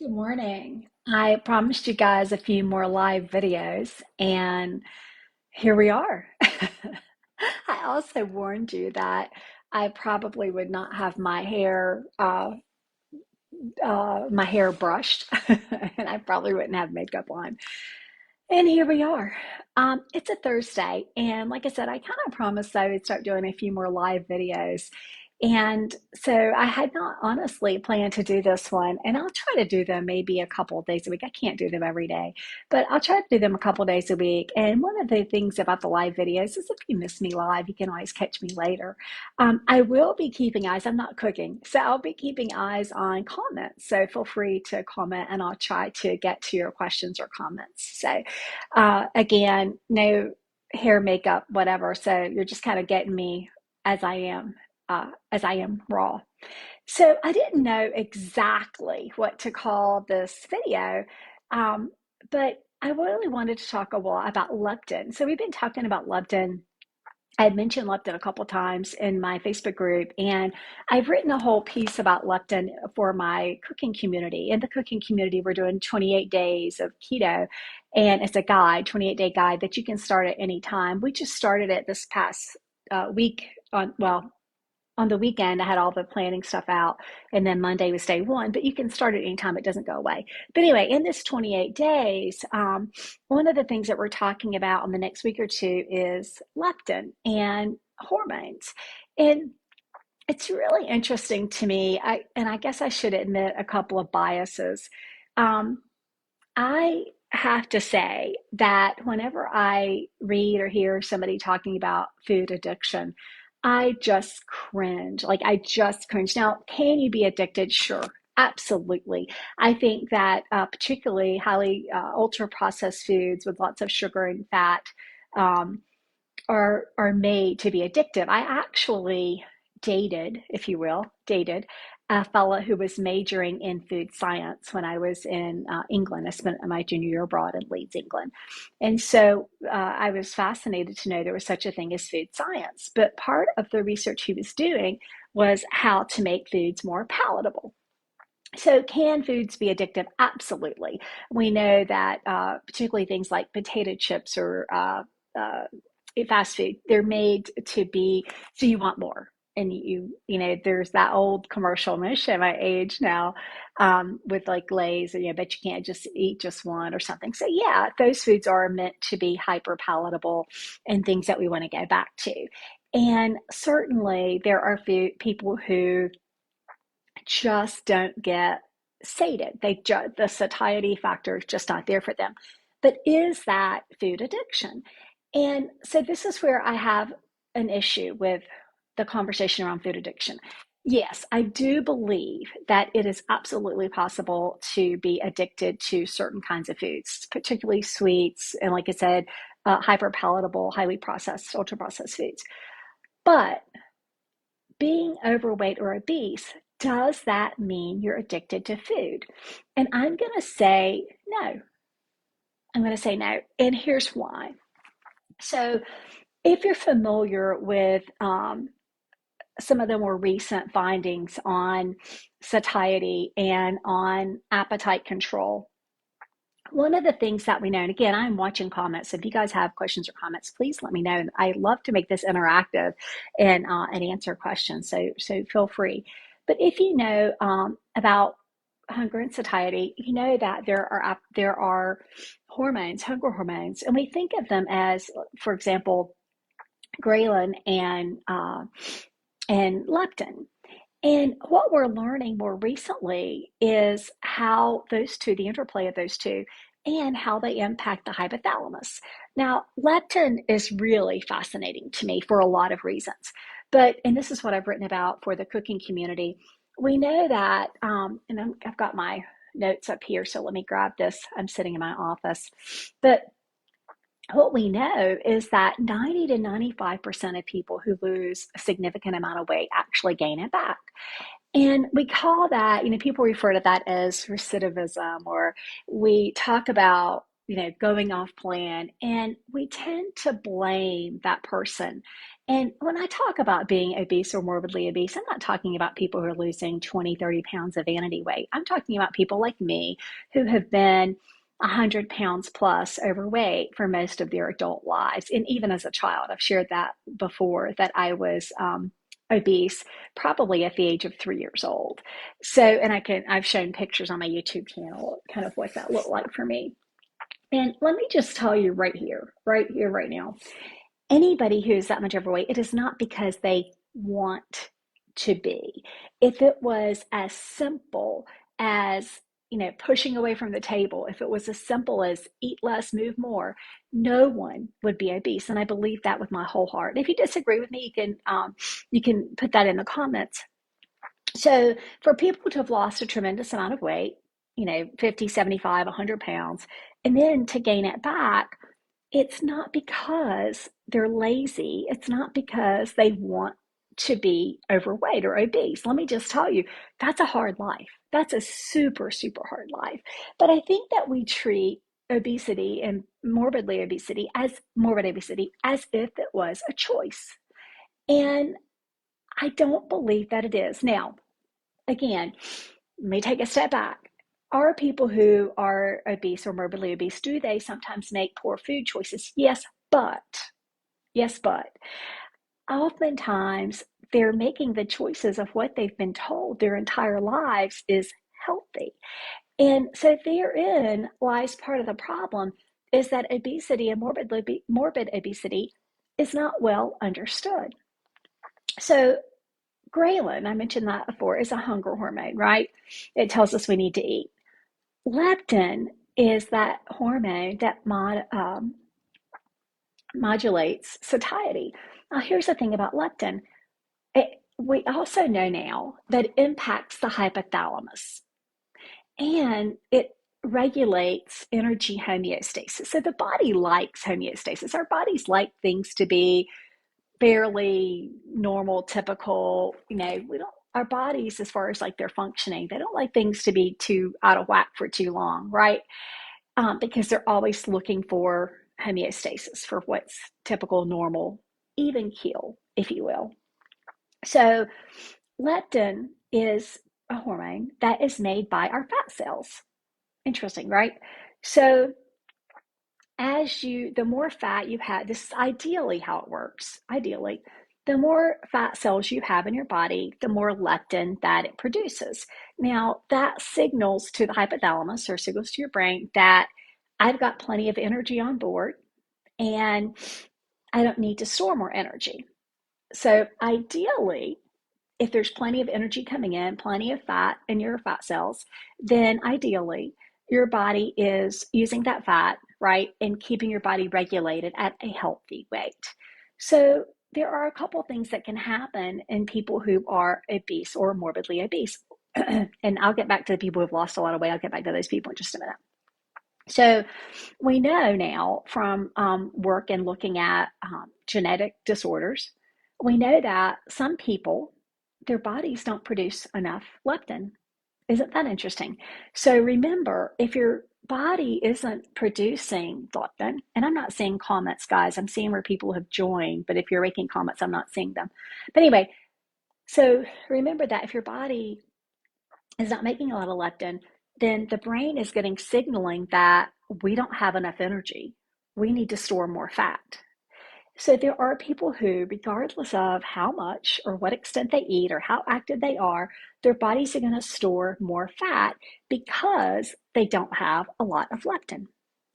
Good morning. I promised you guys a few more live videos, and here we are. I also warned you that I probably would not have my hair brushed, and I probably wouldn't have makeup on. And here we are. It's a Thursday, and like I said, I kind of promised I would start doing a few more live videos. And so I had not honestly planned to do this one, and I'll try to do them maybe a couple of days a week. I can't do them every day, but I'll try to do them a couple of days a week. And one of the things about the live videos is if you miss me live, you can always catch me later. I will be keeping eyes. I'm not cooking, so I'll be keeping eyes on comments. So feel free to comment, and I'll try to get to your questions or comments. So again, no hair, makeup, whatever. So you're just kind of getting me as I am, as I am raw. So I didn't know exactly what to call this video, um, but I really wanted to talk a lot about leptin. So we've been talking about leptin. I had mentioned leptin a couple times in my Facebook group, and I've written a whole piece about leptin for my cooking community. In the cooking community, we're doing 28 days of keto, and it's a guide, 28-day guide that you can start at any time. We just started it this past week on the weekend. I had all the planning stuff out, and then Monday was day one, but you can start at any time. It doesn't go away. But anyway, in this 28 days, one of the things that we're talking about in the next week or two is leptin and hormones. And it's really interesting to me. And I guess I should admit a couple of biases. Um, I have to say that whenever I read or hear somebody talking about food addiction, I just cringe. Like, I just cringe. Now, can you be addicted? Sure, absolutely. I think that particularly highly ultra processed foods with lots of sugar and fat um, are made to be addictive. I actually dated, if you will, dated a fellow who was majoring in food science when I was in England. I spent my junior year abroad in Leeds, England. And so I was fascinated to know there was such a thing as food science. But part of the research he was doing was how to make foods more palatable. So, can foods be addictive? Absolutely. We know that particularly things like potato chips or fast food, they're made to be so you want more. And there's that old commercial. I'm going to show my age now, with like Lay's, and bet you can't just eat just one or something. So yeah, those foods are meant to be hyper palatable and things that we want to go back to. And certainly, there are people who just don't get sated. The satiety factor is just not there for them. But is that food addiction? And so this is where I have an issue with the conversation around food addiction. Yes, I do believe that it is absolutely possible to be addicted to certain kinds of foods, particularly sweets, and like I said, hyper palatable, highly processed, ultra processed foods. But being overweight or obese, does that mean you're addicted to food? And I'm going to say no. I'm going to say no. And here's why. So, if you're familiar with some of the more recent findings on satiety and on appetite control, one of the things that we know, and again, I'm watching comments. So if you guys have questions or comments, please let me know. And I love to make this interactive and answer questions. So feel free. But if you know about hunger and satiety, you know that there are hormones, hunger hormones, and we think of them as, for example, ghrelin and leptin. And what we're learning more recently is how those two, the interplay of those two, and how they impact the hypothalamus. Now, leptin is really fascinating to me for a lot of reasons. And this is what I've written about for the cooking community. We know that, and I've got my notes up here, so let me grab this. I'm sitting in my office. But what we know is that 90 to 95% of people who lose a significant amount of weight actually gain it back. And we call that, people refer to that as recidivism, or we talk about, going off plan, and we tend to blame that person And when I talk about being obese or morbidly obese, I'm not talking about people who are losing 20, 30 pounds of vanity weight. I'm talking about people like me who have been 100 pounds plus overweight for most of their adult lives. And even as a child, I've shared that before, that I was obese probably at the age of 3 years old. So, and I've shown pictures on my YouTube channel, kind of what that looked like for me. And let me just tell you right here, right now, anybody who's that much overweight, it is not because they want to be. If it was as simple as, pushing away from the table, if it was as simple as eat less, move more, no one would be obese. And I believe that with my whole heart. If you disagree with me, you can put that in the comments. So for people to have lost a tremendous amount of weight, 50, 75, 100 pounds, and then to gain it back, it's not because they're lazy. It's not because they want to be overweight or obese. Let me just tell you, that's a hard life. That's a super, super hard life. But I think that we treat obesity and morbid obesity as if it was a choice. And I don't believe that it is. Now, again, let me take a step back. Are people who are obese or morbidly obese, do they sometimes make poor food choices? Yes, but oftentimes they're making the choices of what they've been told their entire lives is healthy. And so therein lies part of the problem, is that obesity and morbid obesity is not well understood. So ghrelin, I mentioned that before, is a hunger hormone, right? It tells us we need to eat. Leptin is that hormone that modulates satiety. Now, here's the thing about leptin. We also know now that it impacts the hypothalamus, and it regulates energy homeostasis. So the body likes homeostasis. Our bodies like things to be fairly normal, typical. We don't, our bodies, as far as like their functioning, they don't like things to be too out of whack for too long, right? Because they're always looking for homeostasis, for what's typical, normal, even keel, if you will. So leptin is a hormone that is made by our fat cells. Interesting, right? So the more fat you have, this is ideally how it works. Ideally, the more fat cells you have in your body, the more leptin that it produces. Now, that signals to the hypothalamus, or signals to your brain, that I've got plenty of energy on board and I don't need to store more energy. So ideally, if there's plenty of energy coming in, plenty of fat in your fat cells, then ideally your body is using that fat, right, and keeping your body regulated at a healthy weight. So there are a couple things that can happen in people who are obese or morbidly obese. And I'll get back to the people who've lost a lot of weight. I'll get back to those people in just a minute. So we know now from work and looking at genetic disorders, we know that some people, their bodies don't produce enough leptin. Isn't that interesting? So remember, if your body isn't producing leptin, and I'm not seeing comments, guys, I'm seeing where people have joined, but if you're making comments, I'm not seeing them. But anyway, so remember that if your body is not making a lot of leptin, then the brain is getting signaling that we don't have enough energy. We need to store more fat. So there are people who, regardless of how much or what extent they eat or how active they are, their bodies are going to store more fat because they don't have a lot of leptin.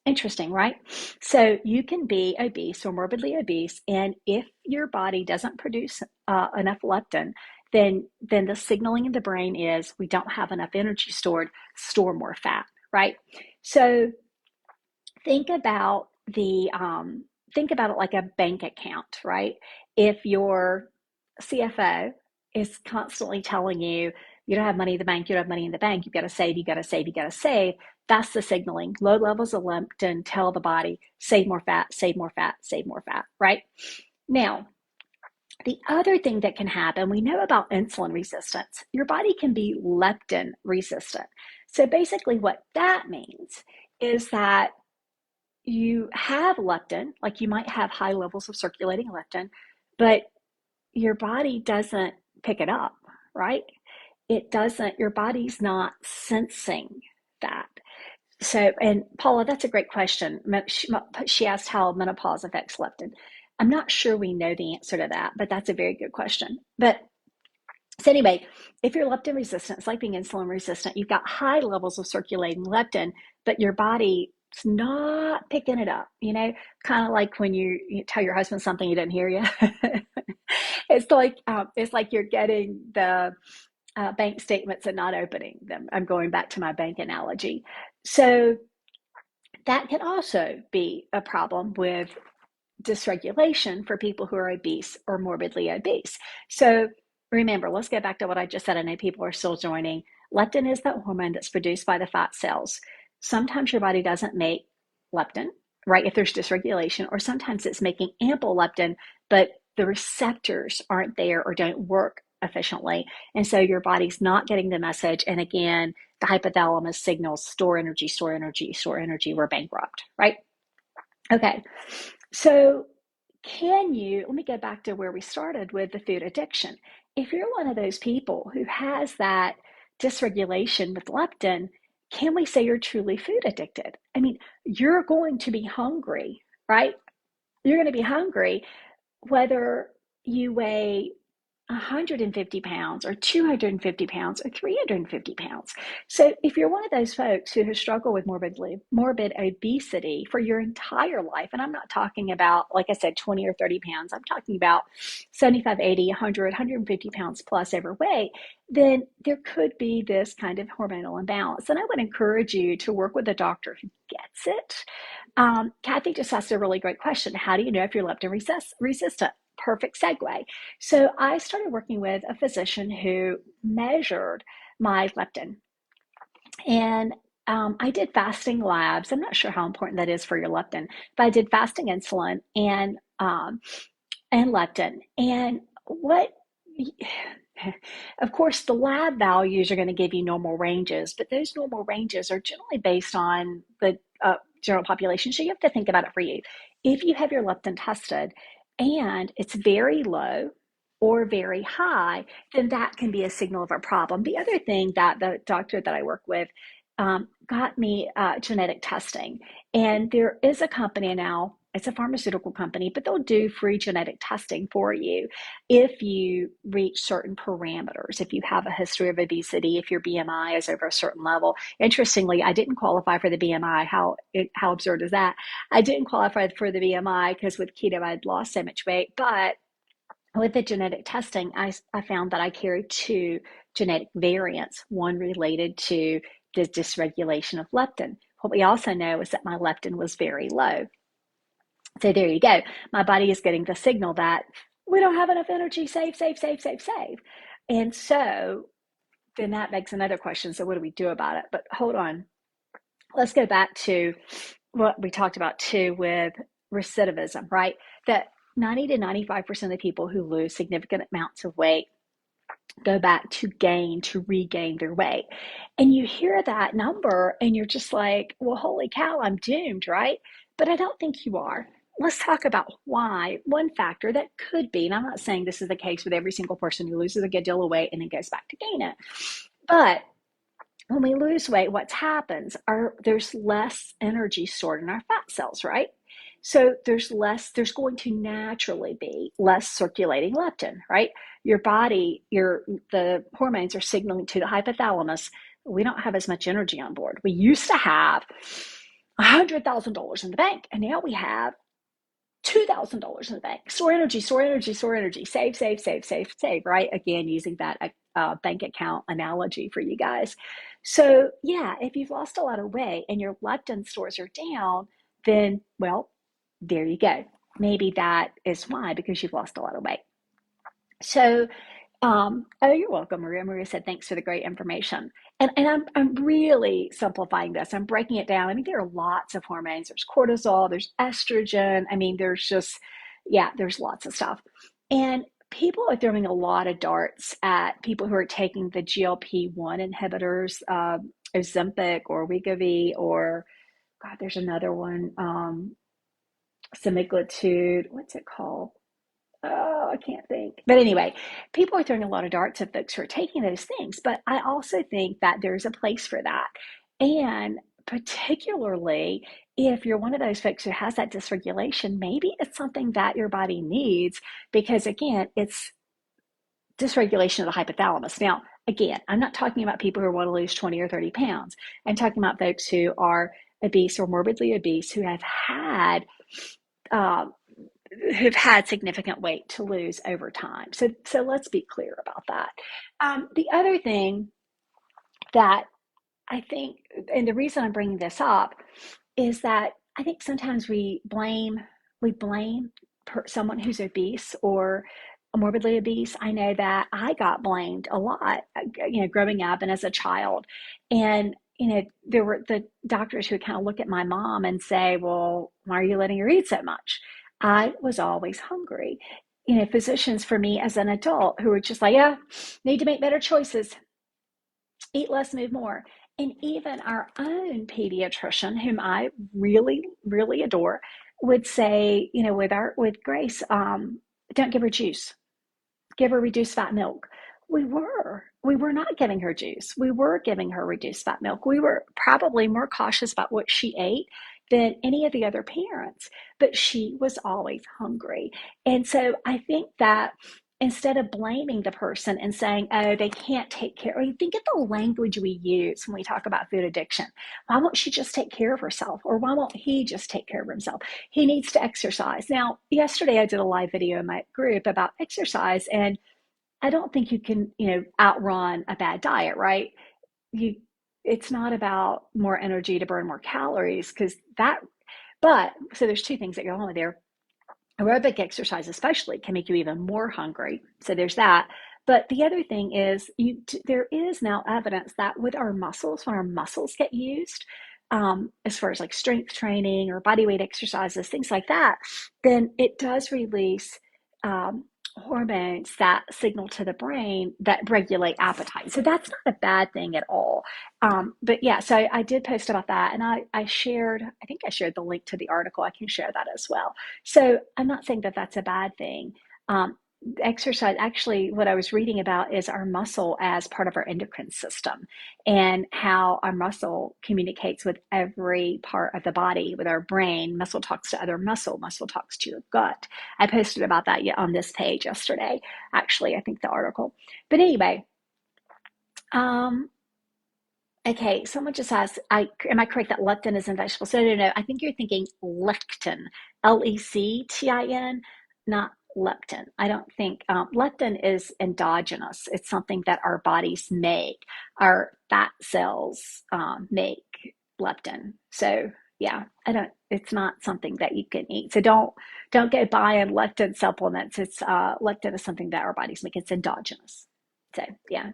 Interesting, right? So you can be obese or morbidly obese, and if your body doesn't produce enough leptin, then the signaling in the brain is we don't have enough energy stored, store more fat, right? So think about think about it like a bank account, right? If your CFO is constantly telling you you don't have money in the bank, you don't have money in the bank, you've got to save, you got to save, you got to save. That's the signaling. Low levels of leptin tell the body, save more fat, save more fat, save more fat, right? Now, the other thing that can happen, we know about insulin resistance. Your body can be leptin resistant. So basically what that means is that you have leptin, like you might have high levels of circulating leptin, but your body doesn't pick it up, right? It doesn't, your body's not sensing that. So, and Paula, that's a great question. She asked how menopause affects leptin. I'm not sure we know the answer to that, but that's a very good question. But so anyway, if you're leptin resistant, it's like being insulin resistant. You've got high levels of circulating leptin, but your body's not picking it up. Kind of like when you tell your husband something he didn't hear you. It's like you're getting the bank statements and not opening them. I'm going back to my bank analogy. So that can also be a problem with dysregulation for people who are obese or morbidly obese. So remember, let's get back to what I just said. I know people are still joining. Leptin is that hormone that's produced by the fat cells. Sometimes your body doesn't make leptin, right? If there's dysregulation, or sometimes it's making ample leptin, but the receptors aren't there or don't work efficiently. And so your body's not getting the message. And again, the hypothalamus signals store energy, store energy, store energy. We're bankrupt, right? Okay. So let me go back to where we started with the food addiction. If you're one of those people who has that dysregulation with leptin, can we say you're truly food addicted? I mean, you're going to be hungry, right? You're going to be hungry whether you weigh 150 pounds or 250 pounds or 350 pounds. So if you're one of those folks who has struggled with morbid obesity for your entire life, and I'm not talking about, like I said, 20 or 30 pounds, I'm talking about 75, 80, 100, 150 pounds plus overweight, then there could be this kind of hormonal imbalance. And I would encourage you to work with a doctor who gets it. Kathy just asked a really great question. How do you know if you're leptin resistant? Perfect segue. So I started working with a physician who measured my leptin. And I did fasting labs. I'm not sure how important that is for your leptin, but I did fasting insulin and leptin. And what, of course, the lab values are going to give you normal ranges, but those normal ranges are generally based on the general population. So you have to think about it for you. If you have your leptin tested and it's very low or very high, then that can be a signal of a problem. The other thing that the doctor that I work with got me genetic testing. And there is a company now, it's a pharmaceutical company, but they'll do free genetic testing for you if you reach certain parameters, if you have a history of obesity, if your BMI is over a certain level. Interestingly, I didn't qualify for the BMI. How absurd is that? I didn't qualify for the BMI because with keto, I'd lost so much weight. But with the genetic testing, I found that I carried two genetic variants, one related to the dysregulation of leptin. What we also know is that my leptin was very low. So there you go. My body is getting the signal that we don't have enough energy, save, save, save, save, save. And so then that begs another question. So what do we do about it? But hold on. Let's go back to what we talked about too with recidivism, right? That 90 to 95% of the people who lose significant amounts of weight go back to regain their weight. And you hear that number and you're just like, well, holy cow, I'm doomed, right? But I don't think you are. Let's talk about why. One factor that could be, and I'm not saying this is the case with every single person who loses a good deal of weight and then goes back to gain it, but when we lose weight, what happens are there's less energy stored in our fat cells, right? So there's going to naturally be less circulating leptin, right? Your body, the hormones are signaling to the hypothalamus, we don't have as much energy on board. We used to have $100,000 in the bank, and now we have $2,000 in the bank. Store energy, store energy, store energy. Save, save, save, save, save, right? Again, using that bank account analogy for you guys. So yeah, if you've lost a lot of weight and your leptin stores are down, then, well, there you go. Maybe that is why, because you've lost a lot of weight. So, oh, you're welcome, Maria. Maria said, thanks for the great information. And I'm really simplifying this. I'm breaking it down. I mean, there are lots of hormones. There's cortisol, there's estrogen. I mean, there's lots of stuff. And people are throwing a lot of darts at people who are taking the GLP-1 inhibitors, Ozempic or Wegovy, or God, there's another one, semaglutide. What's it called? Oh, I can't think. But anyway, people are throwing a lot of darts at folks who are taking those things. But I also think that there's a place for that. And particularly if you're one of those folks who has that dysregulation, maybe it's something that your body needs because, again, it's dysregulation of the hypothalamus. Now, again, I'm not talking about people who want to lose 20 or 30 pounds. I'm talking about folks who are obese or morbidly obese uh, who've had significant weight to lose over time. So let's be clear about that. The other thing that I think, and the reason I'm bringing this up is that I think sometimes we blame someone who's obese or morbidly obese. I know that I got blamed a lot, growing up and as a child, and there were the doctors who would kind of look at my mom and say, "Well, why are you letting her eat so much?" I was always hungry. Physicians for me as an adult who were just like, "Yeah, need to make better choices, eat less, move more." And even our own pediatrician, whom I really, really adore, would say, with Grace, don't give her juice, give her reduced fat milk. We were not giving her juice. We were giving her reduced fat milk. We were probably more cautious about what she ate than any of the other parents, but she was always hungry. And so I think that instead of blaming the person and saying, oh, they can't take care, or you think of the language we use when we talk about food addiction. Why won't she just take care of herself? Or why won't he just take care of himself? He needs to exercise. Now, yesterday I did a live video in my group about exercise, and I don't think you can, outrun a bad diet, right? You, it's not about more energy to burn more calories because but so there's two things that go on with there. Aerobic exercise, especially, can make you even more hungry. So there's that. But the other thing is, there is now evidence that with our muscles, when our muscles get used, as far as like strength training or body weight exercises, things like that, then it does release um, hormones that signal to the brain that regulate appetite. So that's not a bad thing at all. But yeah, so I did post about that, and I think I shared the link to the article. I can share that as well. So I'm not saying that that's a bad thing. Um, Exercise, actually, what I was reading about is our muscle as part of our endocrine system and how our muscle communicates with every part of the body, with our brain. Muscle talks to other muscle, muscle talks to your gut. I posted about that on this page yesterday, actually, I think the article. But anyway, um, okay, someone just asked, am I correct that leptin is in vegetables? So no, I think you're thinking lectin, Lectin, not leptin. I don't think leptin is endogenous. It's something that our bodies make. Our fat cells make leptin. So yeah, I don't. It's not something that you can eat. So don't go buying lectin supplements. It's leptin is something that our bodies make. It's endogenous. So yeah,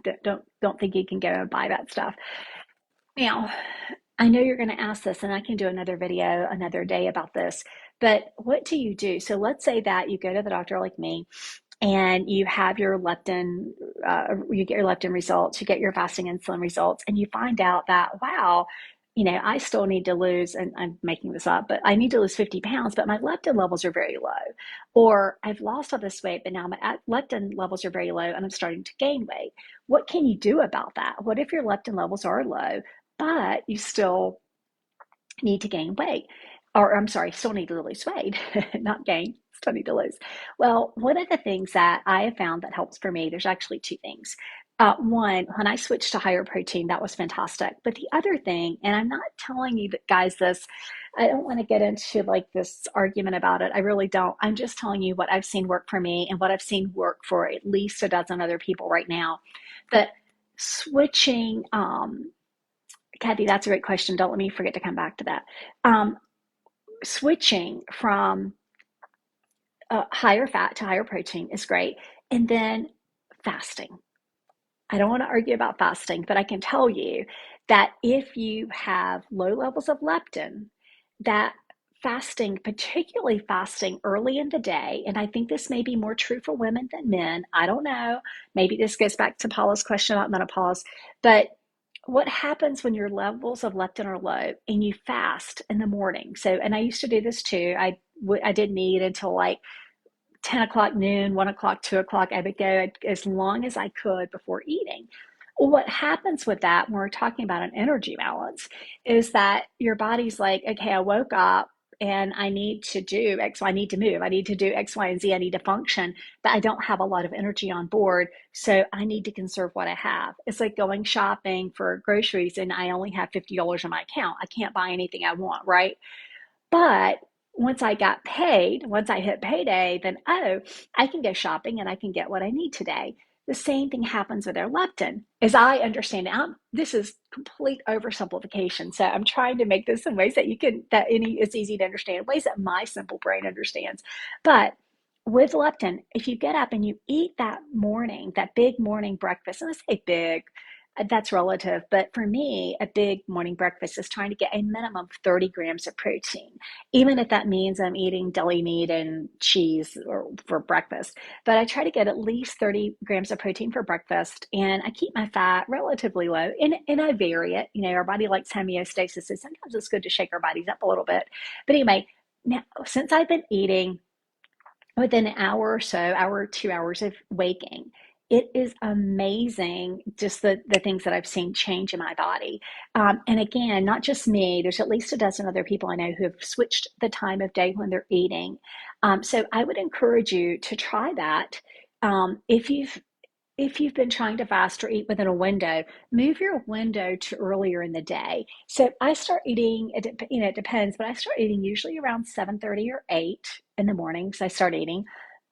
don't think you can go and buy that stuff. Now, I know you're going to ask this, and I can do another video another day about this, but what do you do? So let's say that you go to the doctor like me and you have your leptin, you get your leptin results, you get your fasting insulin results, and you find out that, wow, I still need to lose, and I'm making this up, but I need to lose 50 pounds, but my leptin levels are very low. Or I've lost all this weight, but now my leptin levels are very low and I'm starting to gain weight. What can you do about that? What if your leptin levels are low, but you still need to gain weight? Or I'm sorry, still need to lose weight, not gain, still need to lose. Well, one of the things that I have found that helps for me, there's actually two things. One, when I switched to higher protein, that was fantastic. But the other thing, and I'm not telling you that, guys, this, I don't want to get into like this argument about it. I really don't. I'm just telling you what I've seen work for me and what I've seen work for at least a dozen other people right now. That switching, Kathy, that's a great question. Don't let me forget to come back to that. Um, Switching from higher fat to higher protein is great. And then fasting. I don't want to argue about fasting, but I can tell you that if you have low levels of leptin, that fasting, particularly fasting early in the day, and I think this may be more true for women than men. I don't know. Maybe this goes back to Paula's question about menopause, but what happens when your levels of leptin are low and you fast in the morning? So, and I used to do this too. I didn't eat until like 10 o'clock, noon, 1 o'clock, 2 o'clock. I would go as long as I could before eating. Well, what happens with that when we're talking about an energy balance is that your body's like, okay, I woke up and I need to do X, I need to move, I need to do X, Y, and Z, I need to function, but I don't have a lot of energy on board. So I need to conserve what I have. It's like going shopping for groceries and I only have $50 in my account. I can't buy anything I want, right? But once I got paid, once I hit payday, then, oh, I can go shopping and I can get what I need today. The same thing happens with our leptin. As I understand it, this is complete oversimplification. So I'm trying to make this in ways that it's easy to understand, ways that my simple brain understands. But with leptin, if you get up and you eat that morning, that big morning breakfast, and I say big, that's relative, but for me, a big morning breakfast is trying to get a minimum of 30 grams of protein, even if that means I'm eating deli meat and cheese for breakfast. But I try to get at least 30 grams of protein for breakfast, and I keep my fat relatively low, and I vary it. You know, our body likes homeostasis, so sometimes it's good to shake our bodies up a little bit. But anyway, now since I've been eating within an hour or so, hour, 2 hours of waking. It is amazing just the things that I've seen change in my body. And again, not just me, there's at least a dozen other people I know who have switched the time of day when they're eating. So I would encourage you to try that. If you've been trying to fast or eat within a window, move your window to earlier in the day. So I start eating, it depends, but I start eating usually around 7:30 or 8 in the mornings. I start eating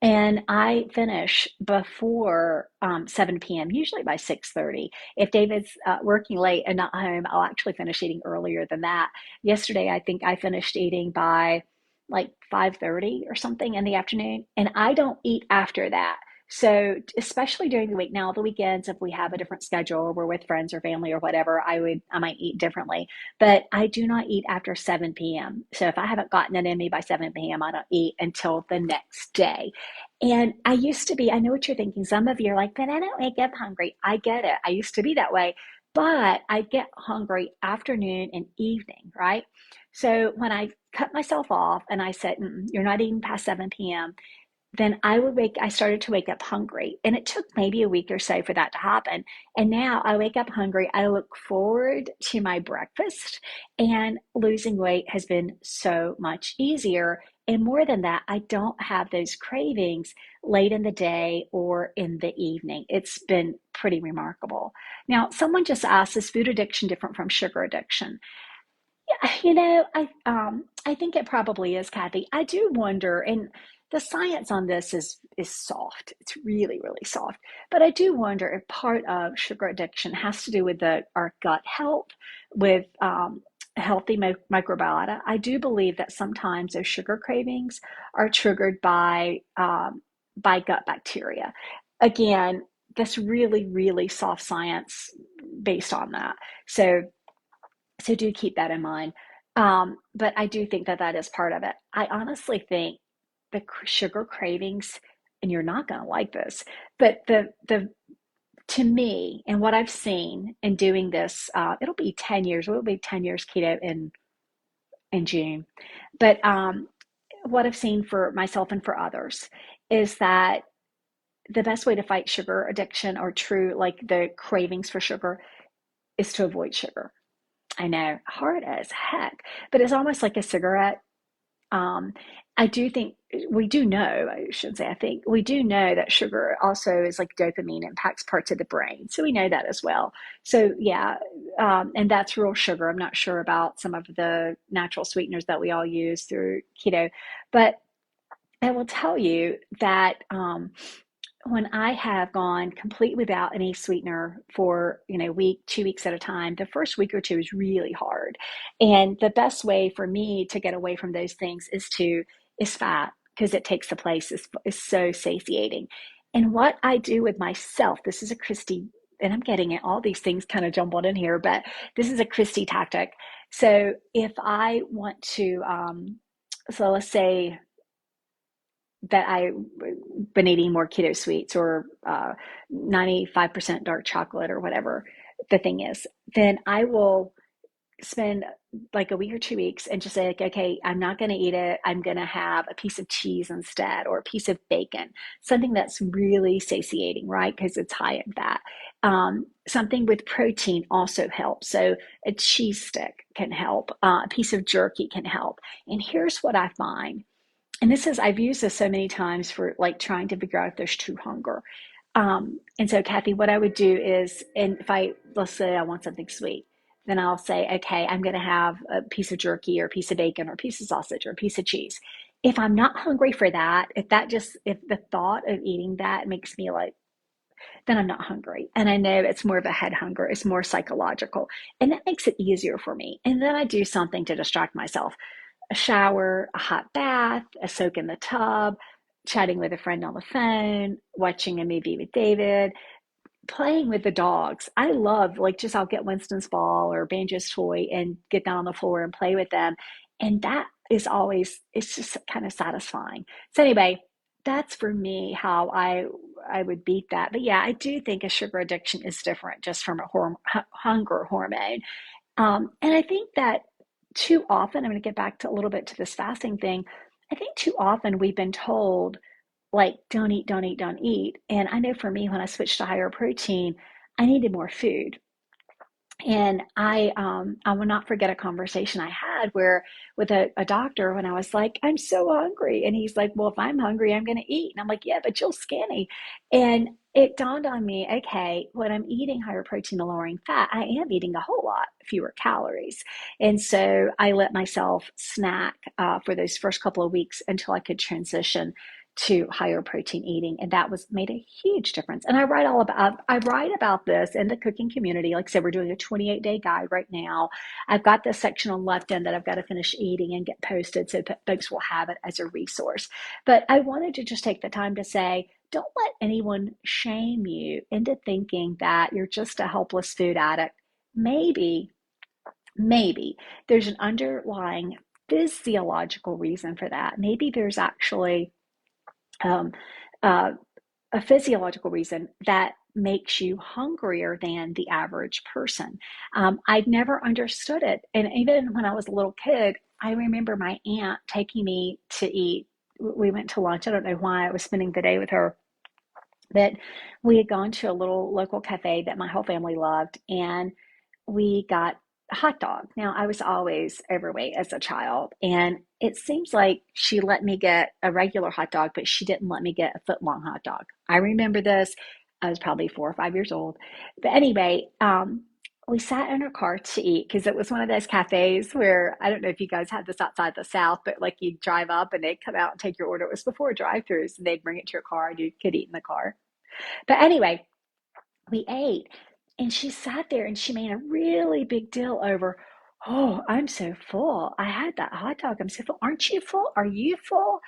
and I finish before 7 p.m., usually by 6:30. If David's working late and not home, I'll actually finish eating earlier than that. Yesterday, I think I finished eating by like 5:30 or something in the afternoon, and I don't eat after that. So, especially during the week, now the weekends, if we have a different schedule or we're with friends or family or whatever, I might eat differently. But I do not eat after 7 p.m. So if I haven't gotten it in me by 7 p.m., I don't eat until the next day. And I used to be, I know what you're thinking. Some of you are like, but I don't wake up hungry. I get it. I used to be that way. But I get hungry afternoon and evening, right? So when I cut myself off and I said, you're not eating past 7 p.m., then I started to wake up hungry. And it took maybe a week or so for that to happen. And now I wake up hungry. I look forward to my breakfast, and losing weight has been so much easier. And more than that, I don't have those cravings late in the day or in the evening. It's been pretty remarkable. Now, someone just asked, is food addiction different from sugar addiction? Yeah, I think it probably is, Kathy. I do wonder, and the science on this is soft. It's really, really soft. But I do wonder if part of sugar addiction has to do with our gut health, with healthy microbiota. I do believe that sometimes those sugar cravings are triggered by gut bacteria. Again, that's really, really soft science based on that. So do keep that in mind. But I do think that that is part of it. I honestly think the sugar cravings, and you're not going to like this, but the to me and what I've seen in doing this, it'll be 10 years. It'll be 10 years keto in June. But what I've seen for myself and for others is that the best way to fight sugar addiction or true, like the cravings for sugar, is to avoid sugar. I know, hard as heck, but it's almost like a cigarette. Um, I do think we do know, I shouldn't say I think, we do know that sugar also is like dopamine, impacts parts of the brain. So we know that as well. So yeah, and that's real sugar. I'm not sure about some of the natural sweeteners that we all use through keto, but I will tell you that when I have gone completely without any sweetener for, week, 2 weeks at a time, the first week or two is really hard. And the best way for me to get away from those things is fat, because it takes the place, is so satiating. And what I do with myself, this is a Kristie, and I'm getting it, all these things kind of jumbled in here, but this is a Kristie tactic. So if I want to, so let's say that I've been eating more keto sweets or 95% dark chocolate or whatever the thing is, then I will spend like a week or 2 weeks and just say, like, okay, I'm not going to eat it. I'm going to have a piece of cheese instead, or a piece of bacon, something that's really satiating, right? Because it's high in fat. Something with protein also helps. So a cheese stick can help, a piece of jerky can help. And here's what I find, and this is, I've used this so many times for like trying to figure out if there's true hunger. And so, Kathy, what I would do is, and if I, let's say I want something sweet, then I'll say, okay, I'm going to have a piece of jerky or a piece of bacon or a piece of sausage or a piece of cheese. If I'm not hungry for that, if the thought of eating that makes me like, then I'm not hungry. And I know it's more of a head hunger, it's more psychological. And that makes it easier for me. And then I do something to distract myself: a shower, a hot bath, a soak in the tub, chatting with a friend on the phone, watching a movie with David, playing with the dogs. I love, like, just I'll get Winston's ball or Banjo's toy and get down on the floor and play with them. And that is always, it's just kind of satisfying. So anyway, that's for me how I would beat that. But yeah, I do think a sugar addiction is different just from a hunger hormone. And I think that too often, I'm going to get back to a little bit to this fasting thing. I think too often we've been told, like, don't eat, don't eat, don't eat. And I know for me, when I switched to higher protein, I needed more food. And I will not forget a conversation I had where with a doctor, when I was like, I'm so hungry. And he's like, well, if I'm hungry, I'm going to eat. And I'm like, yeah, but you'll skinny. And it dawned on me, okay, when I'm eating higher protein and lowering fat, I am eating a whole lot fewer calories. And so I let myself snack for those first couple of weeks until I could transition to higher protein eating, and that was made a huge difference. And I write about this in the cooking community. Like I said, we're doing a 28-day guide right now. I've got this section on leptin that I've got to finish eating and get posted so folks will have it as a resource. But I wanted to just take the time to say, don't let anyone shame you into thinking that you're just a helpless food addict. Maybe there's an underlying physiological reason for that. Maybe there's actually um, uh, a physiological reason that makes you hungrier than the average person. I'd never understood it. And even when I was a little kid, I remember my aunt taking me to eat. We went to lunch. I don't know why I was spending the day with her, but we had gone to a little local cafe that my whole family loved, and we got a hot dog. Now, I was always overweight as a child, and it seems like she let me get a regular hot dog, but she didn't let me get a foot long hot dog. I remember this. I was probably 4 or 5 years old. But anyway, we sat in our car to eat because it was one of those cafes where, I don't know if you guys had this outside the South, but like you drive up and they'd come out and take your order. It was before drive-throughs, and they'd bring it to your car and you could eat in the car. But anyway, we ate, and she sat there and she made a really big deal over, oh, I'm so full. I had that hot dog. I'm so full. Aren't you full? Are you full?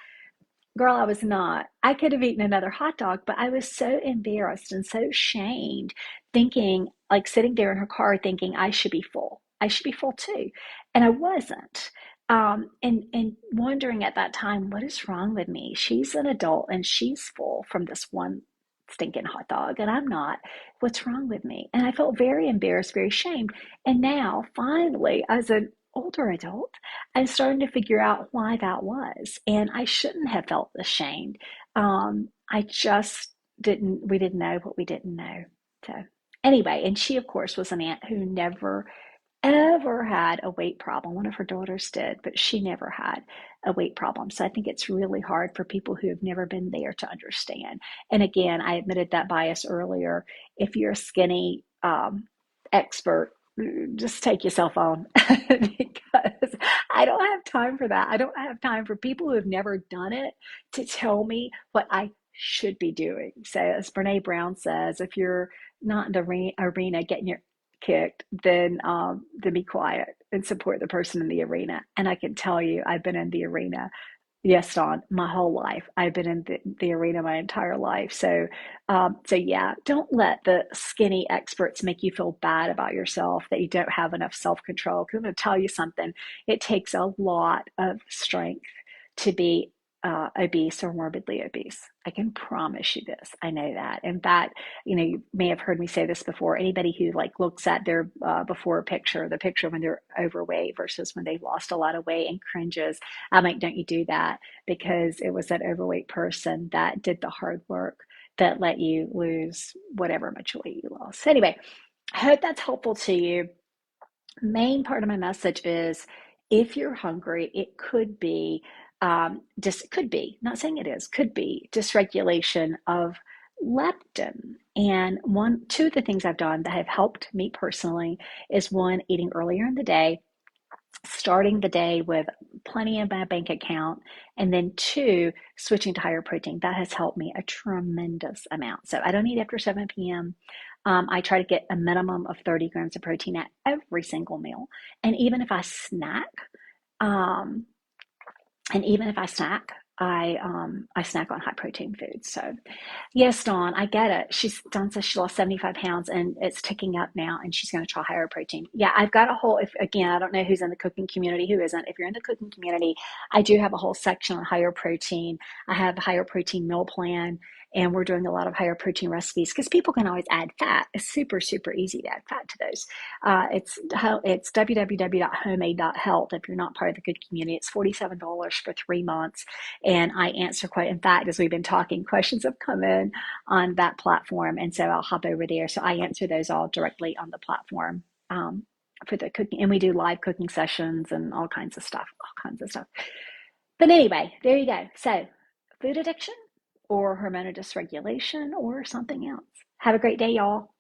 Girl, I was not. I could have eaten another hot dog, but I was so embarrassed and so shamed, thinking, like sitting there in her car thinking I should be full. I should be full too. And I wasn't. And wondering at that time, what is wrong with me? She's an adult and she's full from this one stinking hot dog, and I'm not. What's wrong with me? And I felt very embarrassed, very shamed. And now, finally, as an older adult, I'm starting to figure out why that was. And I shouldn't have felt ashamed. I just we didn't know what we didn't know. So, anyway, and she, of course, was an aunt who never, ever had a weight problem. One of her daughters did, but she never had a weight problem. So I think it's really hard for people who have never been there to understand. And again, I admitted that bias earlier. If you're a skinny expert, just take yourself on because I don't have time for that. I don't have time for people who have never done it to tell me what I should be doing. So, as Brene Brown says, if you're not in the arena getting your kicked, then be quiet and support the person in the arena. And I can tell you, I've been in the arena. Yes, Dawn, my whole life. I've been in the arena my entire life. So yeah, don't let the skinny experts make you feel bad about yourself that you don't have enough self-control. Because I'm going to tell you something. It takes a lot of strength to be obese or morbidly obese. I can promise you this. I know that. In fact, you may have heard me say this before. Anybody who like looks at their before picture, the picture when they're overweight versus when they've lost a lot of weight and cringes, I'm like, don't you do that, because it was that overweight person that did the hard work that let you lose whatever much weight you lost. So anyway, I hope that's helpful to you. Main part of my message is, if you're hungry, it could be just could be, not saying it is, could be dysregulation of leptin. And two of the things I've done that have helped me personally is, one, eating earlier in the day, starting the day with plenty in my bank account, and then two, switching to higher protein. That has helped me a tremendous amount. So I don't eat after 7 p.m. I try to get a minimum of 30 grams of protein at every single meal. And even if I snack, um, and even if I snack, I snack on high protein foods. So yes, Dawn, I get it. Dawn says she lost 75 pounds and it's ticking up now, and she's going to try higher protein. Yeah, I've got a whole, if again, I don't know who's in the cooking community, who isn't. If you're in the cooking community, I do have a whole section on higher protein. I have a higher protein meal plan, and we're doing a lot of higher protein recipes because people can always add fat. It's super, super easy to add fat to those. It's www.homemade.health. If you're not part of the good community, it's $47 for 3 months. And I answer in fact, as we've been talking, questions have come in on that platform. And so I'll hop over there. So I answer those all directly on the platform for the cooking. And we do live cooking sessions and all kinds of stuff, But anyway, there you go. So food addiction or hormonal dysregulation or something else. Have a great day, y'all.